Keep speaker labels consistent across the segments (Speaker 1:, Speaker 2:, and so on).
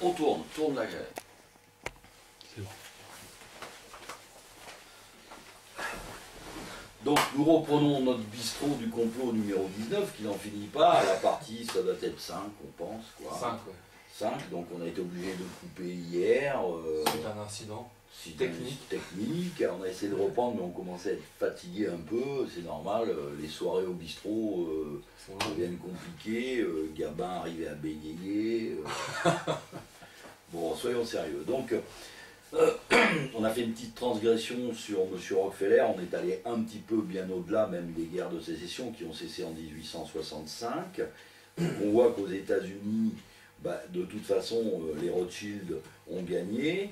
Speaker 1: On tourne la galette.
Speaker 2: C'est bon.
Speaker 1: Donc nous reprenons notre bistrot du complot numéro 19 qui n'en finit pas. La partie, ça doit être 5, on pense. Quoi.
Speaker 2: 5, ouais.
Speaker 1: 5, donc on a été obligé de couper hier.
Speaker 2: C'est un incident technique.
Speaker 1: On a essayé de reprendre, mais on commençait à être fatigué un peu. C'est normal, les soirées au bistrot deviennent compliquées. Gabin arrivait à bégayer. Bon, soyons sérieux. Donc, on a fait une petite transgression sur M. Rockefeller. On est allé un petit peu bien au-delà même des guerres de sécession qui ont cessé en 1865. On voit qu'aux États-Unis, de toute façon, les Rothschild ont gagné,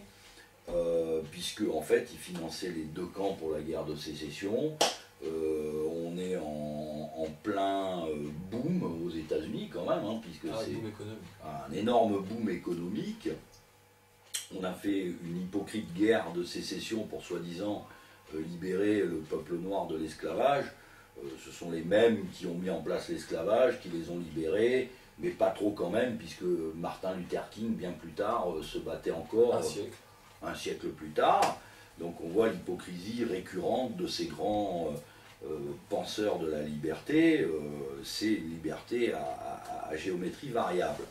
Speaker 1: puisque en fait, ils finançaient les deux camps pour la guerre de sécession. On est en plein boom aux États-Unis quand même, hein, puisque c'est un énorme boom économique. On a fait une hypocrite guerre de sécession pour soi-disant libérer le peuple noir de l'esclavage. Ce sont les mêmes qui ont mis en place l'esclavage, qui les ont libérés, mais pas trop quand même, puisque Martin Luther King, bien plus tard, se battait encore. Un siècle plus tard. Donc on voit l'hypocrisie récurrente de ces grands penseurs de la liberté. C'est une liberté à géométrie variable.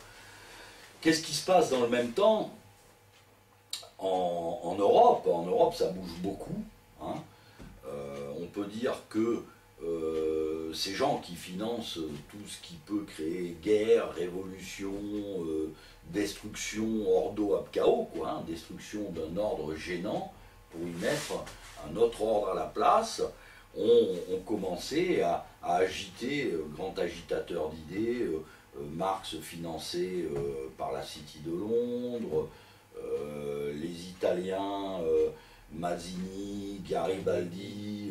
Speaker 1: Qu'est-ce qui se passe dans le même temps en Europe? En Europe, ça bouge beaucoup. Hein. On peut dire que ces gens qui financent tout ce qui peut créer guerre, révolution, destruction, ordo ab chaos, quoi, hein, destruction d'un ordre gênant, pour y mettre un autre ordre à la place, ont commencé à agiter, grand agitateur d'idées, Marx financé par la City de Londres, les Italiens, Mazzini, Garibaldi,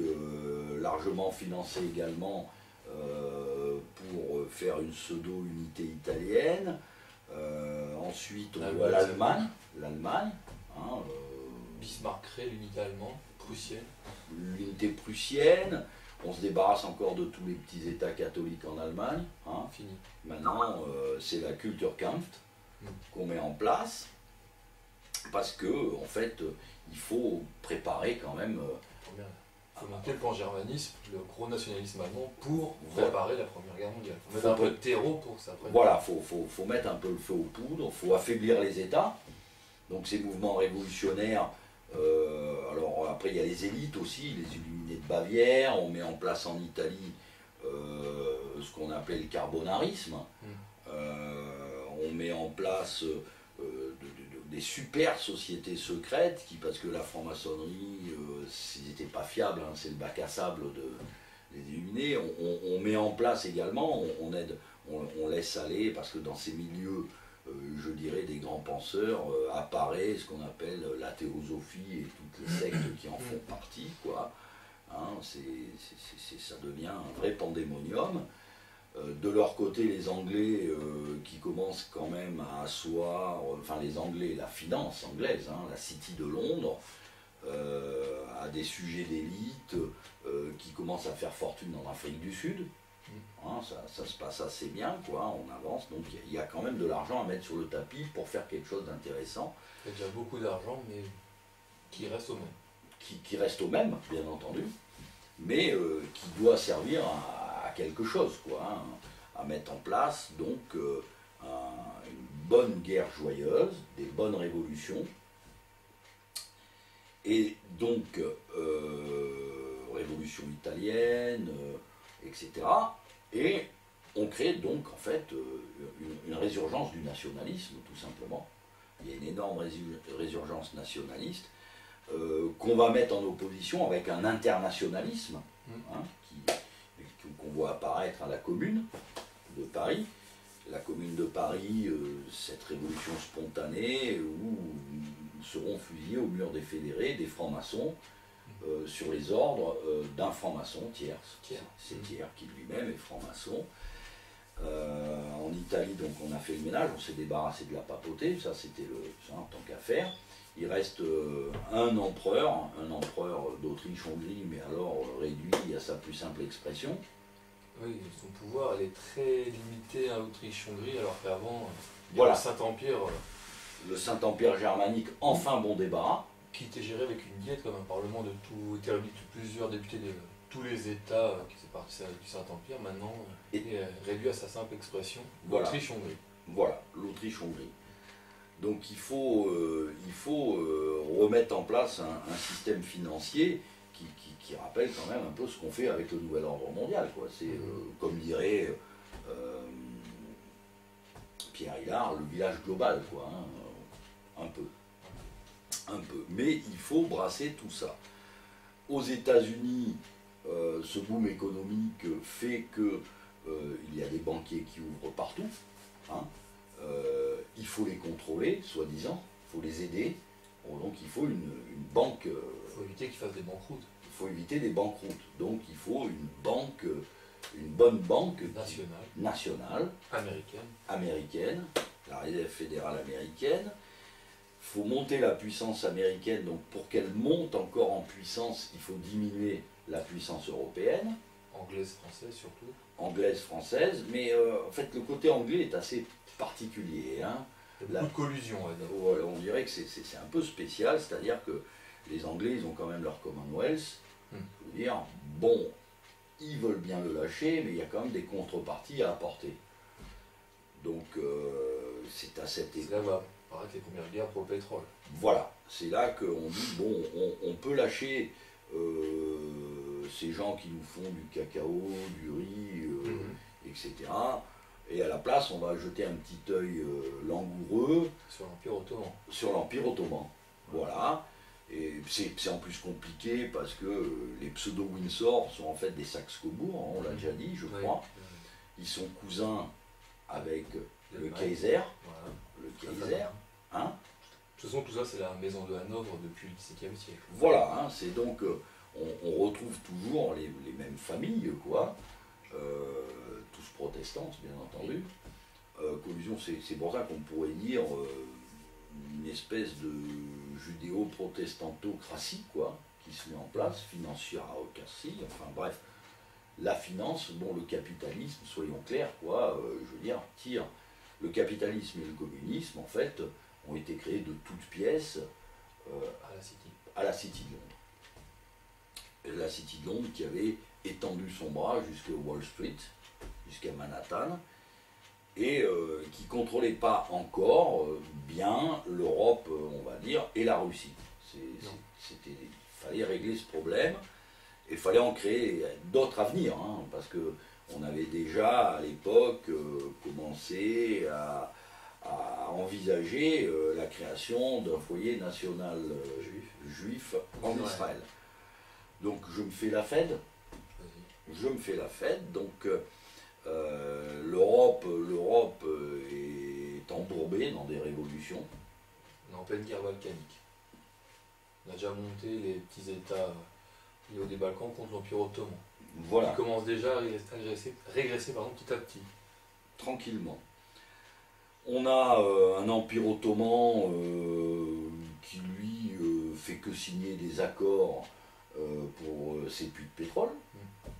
Speaker 1: largement financés également pour faire une pseudo-unité italienne. Ensuite, on voit l'Allemagne. Hein,
Speaker 2: Bismarck crée l'unité allemande, prussienne.
Speaker 1: L'unité prussienne. On se débarrasse encore de tous les petits États catholiques en Allemagne. Hein.
Speaker 2: Fini.
Speaker 1: Maintenant, c'est la Kulturkampf qu'on met en place. Parce que, en fait, il faut préparer quand même.
Speaker 2: Il faut monter le pan-germanisme, le gros nationalisme allemand, pour préparer la Première Guerre mondiale. Il faut mettre un peu de terreau pour que ça prenne.
Speaker 1: Voilà, il faut mettre un peu le feu aux poudres, il faut affaiblir les États. Donc ces mouvements révolutionnaires, alors après il y a les élites aussi, les illuminés de Bavière, on met en place en Italie ce qu'on appelait le carbonarisme, on met en place des super sociétés secrètes qui, parce que la franc-maçonnerie, s'ils n'étaient pas fiables, hein, c'est le bac à sable des illuminés, on met en place également, on laisse aller, parce que dans ces milieux, je dirais, des grands penseurs, apparaît ce qu'on appelle la théosophie et toutes les sectes qui en font partie, quoi. Hein, ça devient un vrai pandémonium. De leur côté, les Anglais qui commencent quand même à asseoir, enfin les Anglais, la finance anglaise, hein, la City de Londres, a des sujets d'élite qui commencent à faire fortune en Afrique du Sud. Hein, ça se passe assez bien, quoi, on avance, donc il y a quand même de l'argent à mettre sur le tapis pour faire quelque chose d'intéressant.
Speaker 2: Il y a déjà beaucoup d'argent, mais qui reste au même.
Speaker 1: Qui reste au même, bien entendu, mais qui doit servir à quelque chose, quoi, hein, à mettre en place donc une bonne guerre joyeuse, des bonnes révolutions, et donc révolution italienne, etc. Et on crée donc en fait une résurgence du nationalisme, tout simplement. Il y a une énorme résurgence nationaliste qu'on va mettre en opposition avec un internationalisme, hein, qu'on voit apparaître à la Commune de Paris. La Commune de Paris, cette révolution spontanée où seront fusillés au mur des fédérés des francs-maçons sur les ordres d'un franc-maçon, Thiers. C'est Thiers qui lui-même est franc-maçon. En Italie, donc, on a fait le ménage, on s'est débarrassé de la papauté, ça c'était en tant qu'à faire. Il reste un empereur d'Autriche-Hongrie, mais alors réduit à sa plus simple expression.
Speaker 2: Oui, son pouvoir elle est très limité à l'Autriche-Hongrie, alors qu'avant,
Speaker 1: voilà.
Speaker 2: Le Saint-Empire
Speaker 1: Le Saint-Empire germanique, enfin bon débarras.
Speaker 2: Qui était géré avec une diète comme un parlement de tout, était réuni de plusieurs députés de tous les États qui faisaient partie du Saint-Empire, maintenant est réduit à sa simple expression,
Speaker 1: voilà.
Speaker 2: l'Autriche-Hongrie.
Speaker 1: Voilà, l'Autriche-Hongrie. Donc il faut remettre en place un système financier qui rappelle quand même un peu ce qu'on fait avec le nouvel ordre mondial, quoi. C'est comme dirait Pierre Hillard, le village global, quoi, hein, un peu. Mais il faut brasser tout ça. Aux États-Unis, ce boom économique fait que il y a des banquiers qui ouvrent partout. Hein. Il faut les contrôler, soi-disant, il faut les aider. Bon, donc il faut une banque. Il
Speaker 2: faut éviter qu'ils fassent des banqueroutes.
Speaker 1: Il faut éviter des banqueroutes. Donc il faut une bonne banque nationale, américaine, la Réserve fédérale américaine. Il faut monter la puissance américaine, donc pour qu'elle monte encore en puissance, il faut diminuer la puissance européenne.
Speaker 2: Anglaise, française surtout.
Speaker 1: Anglaise, française, mais en fait le côté anglais est assez particulier. Hein.
Speaker 2: Il y a beaucoup de collusion.
Speaker 1: On dirait que c'est un peu spécial, c'est-à-dire que les Anglais, ils ont quand même leur Commonwealth. Je veux dire, bon, ils veulent bien le lâcher, mais il y a quand même des contreparties à apporter. Donc c'est à cette époque.
Speaker 2: C'est là va apparaître les premières guerres pour le pétrole.
Speaker 1: Voilà, c'est là qu'on dit, bon, on peut lâcher ces gens qui nous font du cacao, du riz, etc. Et à la place, on va jeter un petit œil langoureux
Speaker 2: sur l'Empire ottoman.
Speaker 1: Sur l'Empire ottoman, voilà. Et c'est en plus compliqué parce que les pseudo-Windsor sont en fait des Saxe-Cobourg, hein, on l'a déjà dit, je crois. Ils sont cousins avec le Kaiser.
Speaker 2: Voilà.
Speaker 1: Le Kaiser. Hein.
Speaker 2: De toute façon, tout ça, c'est la maison de Hanovre depuis le XVIIe siècle.
Speaker 1: Voilà, hein, c'est donc, on retrouve toujours les mêmes familles, quoi. Tous protestantes, bien entendu. Collusion, c'est pour ça qu'on pourrait dire une espèce de judéo-protestantocratie, quoi, qui se met en place, financiarocratie, enfin bref. La finance, bon, le capitalisme, soyons clairs, quoi, je veux dire, le capitalisme et le communisme, en fait, ont été créés de toutes pièces à la City de Londres. La City de Londres qui avait étendu son bras jusqu'à Wall Street, jusqu'à Manhattan, et qui ne contrôlait pas encore bien l'Europe, on va dire, et la Russie. Il fallait régler ce problème, et il fallait en créer d'autres à venir, hein, parce qu'on avait déjà à l'époque commencé à envisager la création d'un foyer national juif en Israël. Donc je me fais la Fed. Donc l'Europe est embourbée dans des révolutions.
Speaker 2: On est en pleine guerre balkanique. On a déjà monté les petits États au niveau des Balkans contre l'Empire ottoman.
Speaker 1: Voilà.
Speaker 2: Qui commence déjà à régresser petit à petit.
Speaker 1: Tranquillement. On a un empire ottoman qui lui fait que signer des accords pour ses puits de pétrole.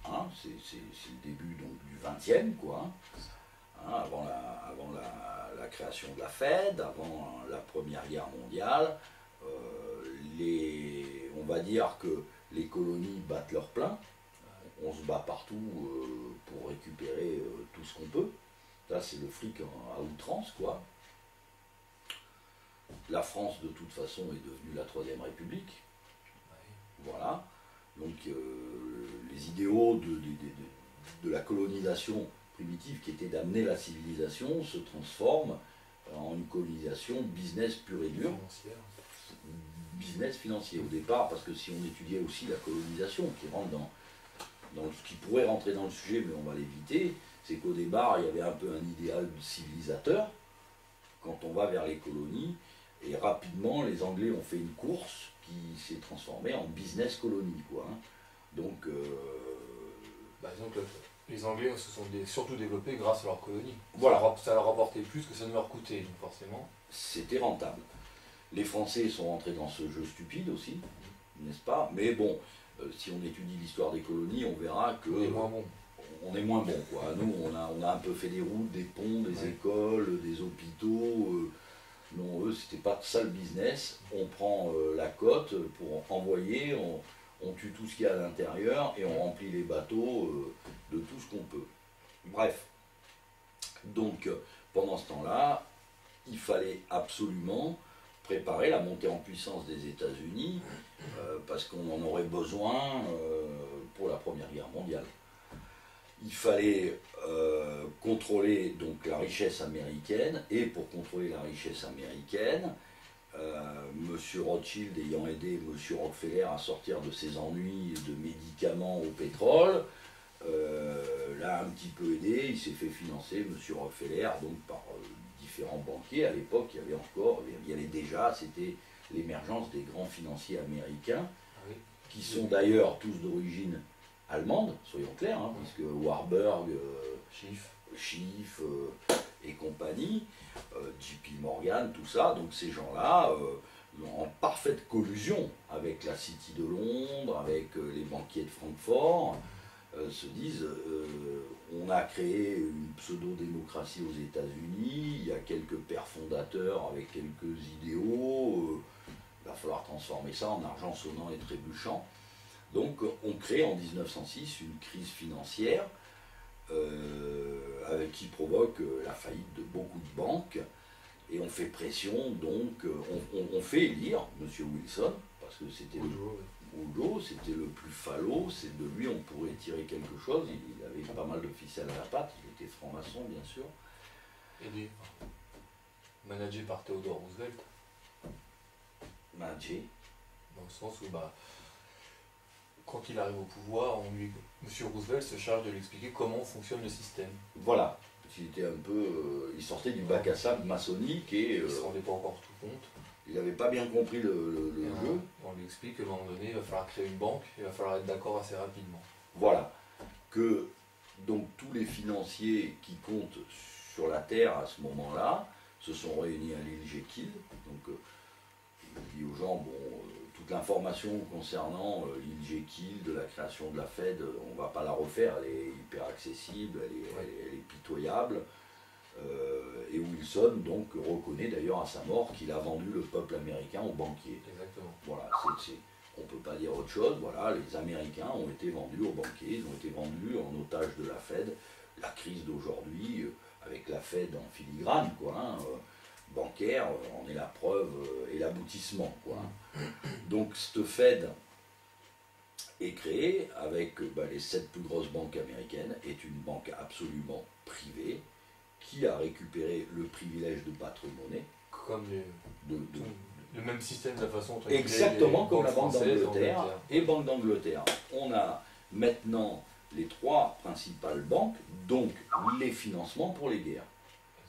Speaker 1: Hein, c'est le début donc, du XXe, quoi. Hein, avant la création de la Fed, avant la Première Guerre mondiale. On va dire que les colonies battent leur plein. On se bat partout pour récupérer tout ce qu'on peut. Là, c'est le fric à outrance, quoi. La France, de toute façon, est devenue la Troisième République. Voilà. Donc, les idéaux de la colonisation primitive, qui était d'amener la civilisation, se transforment en une colonisation business pur et dur. Business financier, au départ, parce que si on étudiait aussi la colonisation, qui rentre dans ce qui pourrait rentrer dans le sujet, mais on va l'éviter, c'est qu'au départ, il y avait un peu un idéal civilisateur, quand on va vers les colonies, et rapidement, les Anglais ont fait une course qui s'est transformée en business colonie, quoi. Hein. Donc...
Speaker 2: les Anglais se sont surtout développés grâce à leurs colonies.
Speaker 1: Voilà.
Speaker 2: Ça leur rapportait plus que ça ne leur coûtait, donc forcément.
Speaker 1: C'était rentable. Les Français sont rentrés dans ce jeu stupide aussi, n'est-ce pas? Mais bon, si on étudie l'histoire des colonies, on verra que...
Speaker 2: On est moins bon.
Speaker 1: On est moins bon, quoi. Nous, on a un peu fait des routes, des ponts, des écoles, des hôpitaux. Non, eux, c'était pas ça le business. On prend la cote pour envoyer, on tue tout ce qu'il y a à l'intérieur et on remplit les bateaux de tout ce qu'on peut. Bref. Donc, pendant ce temps-là, il fallait absolument préparer la montée en puissance des États-Unis parce qu'on en aurait besoin pour la Première Guerre mondiale. Il fallait contrôler donc la richesse américaine, et pour contrôler la richesse américaine, M. Rothschild ayant aidé M. Rockefeller à sortir de ses ennuis de médicaments au pétrole, l'a un petit peu aidé. Il s'est fait financer, M. Rockefeller, donc par différents banquiers. À l'époque, il y avait déjà, c'était l'émergence des grands financiers américains, qui sont d'ailleurs tous d'origine allemande, soyons clairs, hein, puisque Warburg, Schiff et compagnie, JP Morgan, tout ça, donc ces gens-là, en parfaite collusion avec la City de Londres, avec les banquiers de Francfort, se disent on a créé une pseudo-démocratie aux États-Unis, il y a quelques pères fondateurs avec quelques idéaux, il va falloir transformer ça en argent sonnant et trébuchant. Donc on crée en 1906 une crise financière qui provoque la faillite de beaucoup de banques, et on fait pression, donc on fait élire M. Wilson, parce que c'était Woodrow, c'était le plus falot, c'est de lui on pourrait tirer quelque chose, il avait pas mal de ficelles à la patte, il était franc-maçon bien sûr.
Speaker 2: Et managé par Theodore Roosevelt.
Speaker 1: Managé.
Speaker 2: Dans le sens où quand il arrive au pouvoir, M. Roosevelt se charge de lui expliquer comment fonctionne le système.
Speaker 1: Voilà, il était un peu, il sortait du bac à sable maçonnique et
Speaker 2: il ne se rendait pas encore tout compte.
Speaker 1: Il n'avait pas bien compris le jeu.
Speaker 2: On lui explique qu'à un moment donné, il va falloir créer une banque, il va falloir être d'accord assez rapidement.
Speaker 1: Voilà, que donc tous les financiers qui comptent sur la Terre à ce moment-là se sont réunis à l'île Jekyll. Donc il dit aux gens, toute l'information concernant l'île Jekyll, de la création de la Fed, on ne va pas la refaire, elle est hyper accessible, elle est pitoyable. Et Wilson donc reconnaît d'ailleurs à sa mort qu'il a vendu le peuple américain aux banquiers.
Speaker 2: Exactement.
Speaker 1: Voilà, on ne peut pas dire autre chose. Voilà, les Américains ont été vendus aux banquiers, ils ont été vendus en otage de la Fed. La crise d'aujourd'hui, avec la Fed en filigrane, bancaire, en est la preuve et l'aboutissement, Donc cette Fed est créée avec les 7 plus grosses banques américaines, est une banque absolument privée, qui a récupéré le privilège de battre monnaie.
Speaker 2: Comme le même système de la façon dont
Speaker 1: exactement comme la Banque d'Angleterre et Banque d'Angleterre. On a maintenant les 3 principales banques, donc les financements pour les guerres.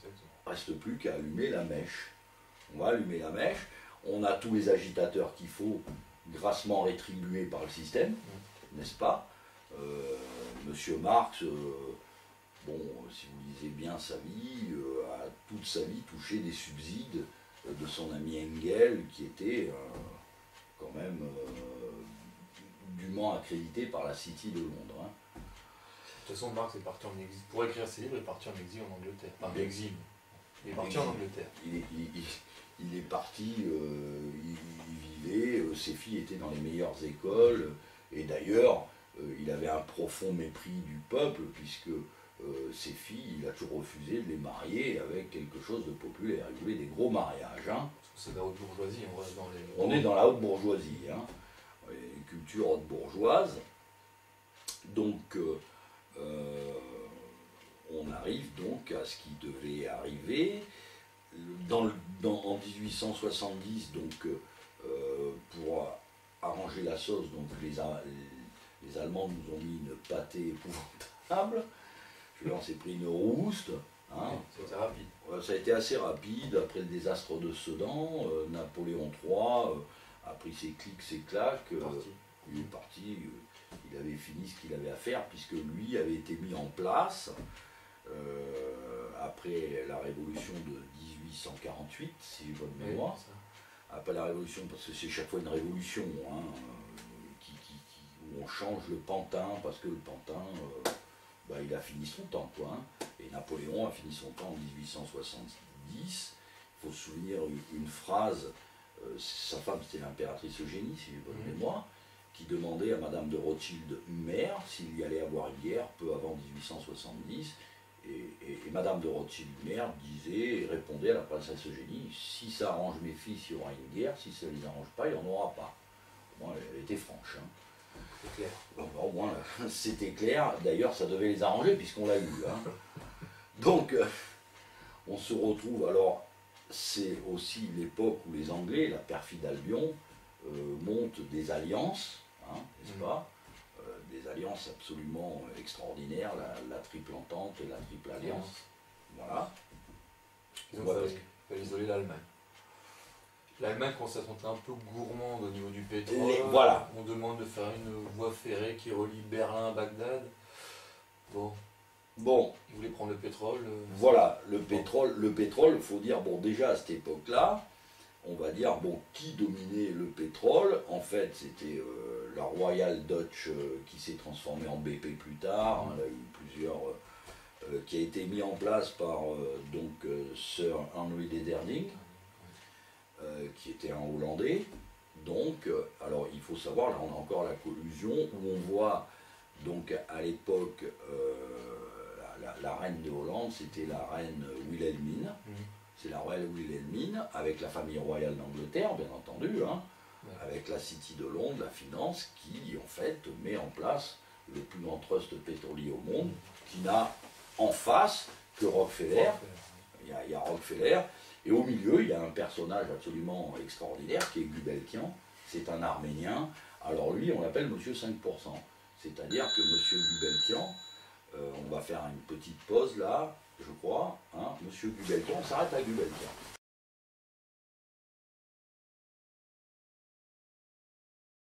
Speaker 1: Il ne reste plus qu'à allumer la mèche. On va allumer la mèche, on a tous les agitateurs qu'il faut, grassement rétribués par le système, n'est-ce pas Monsieur Marx... si vous lisez bien sa vie, a toute sa vie touché des subsides de son ami Engel, qui était quand même dûment accrédité par la City de Londres.
Speaker 2: De toute façon, Marx est parti en exil. Pour écrire ses livres, il est parti en exil en Angleterre. Enfin, l'exil. Il est parti en Angleterre.
Speaker 1: Il est parti, il vivait, ses filles étaient dans les meilleures écoles, et d'ailleurs, il avait un profond mépris du peuple, puisque ses filles, il a toujours refusé de les marier avec quelque chose de populaire. Il voulait des gros mariages.
Speaker 2: C'est la haute bourgeoisie,
Speaker 1: on est dans la haute bourgeoisie, une culture haute bourgeoise. Donc, on arrive donc à ce qui devait arriver. En 1870, donc, pour arranger la sauce, donc les Allemands nous ont mis une pâtée épouvantable. On s'est pris une rouste.
Speaker 2: C'était rapide.
Speaker 1: Ça a été assez rapide. Après le désastre de Sedan, Napoléon III a pris ses clics, ses claques. Il est parti. Il avait fini ce qu'il avait à faire, puisque lui avait été mis en place après la révolution de 1848, si j'ai bonne mémoire. Après la révolution, parce que c'est chaque fois une révolution, où on change le pantin, parce que le pantin... il a fini son temps, Et Napoléon a fini son temps en 1870. Il faut se souvenir une phrase, sa femme c'était l'impératrice Eugénie, si j'ai bonne mémoire, qui demandait à Madame de Rothschild mère s'il y allait avoir une guerre, peu avant 1870, et Madame de Rothschild mère disait et répondait à la princesse Eugénie, si ça arrange mes fils, il y aura une guerre, si ça ne les arrange pas, il n'y en aura pas. Au moins, elle était franche. Hein.
Speaker 2: C'est clair.
Speaker 1: Bon, au moins, c'était clair, d'ailleurs ça devait les arranger puisqu'on l'a eu. Hein. Donc, on se retrouve, alors, c'est aussi l'époque où les Anglais, la perfide Albion, montent des alliances, hein, n'est-ce pas, des alliances absolument extraordinaires, la triple entente, la triple alliance, voilà.
Speaker 2: Ils ont fait isoler l'Allemagne. L'Allemagne commence à se montrer un peu gourmande au niveau du pétrole.
Speaker 1: Voilà.
Speaker 2: On demande de faire une voie ferrée qui relie Berlin à Bagdad. Bon. Ils voulaient prendre le pétrole.
Speaker 1: Voilà, le pétrole, il faut dire, bon, déjà à cette époque-là, on va dire, bon, qui dominait le pétrole? En fait, c'était la Royal Dutch qui s'est transformée en BP plus tard. Il y a eu plusieurs, qui a été mis en place par Sir Henry Dederding, qui était un Hollandais. Donc, alors il faut savoir, là on a encore la collusion, où on voit, donc à l'époque, la reine de Hollande, c'était la reine Wilhelmine. C'est la royale Wilhelmine, avec la famille royale d'Angleterre, bien entendu, hein, avec la City de Londres, la finance, qui en fait met en place le plus grand trust pétrolier au monde, qui n'a en face que Rockefeller. Il y a Rockefeller, et au milieu, il y a un personnage absolument extraordinaire qui est Gubelkian, c'est un Arménien. Alors lui, on l'appelle Monsieur 5%. C'est-à-dire que Monsieur Gubelkian, on va faire une petite pause là, je crois, hein, Monsieur Gubelkian, on s'arrête à Gubelkian.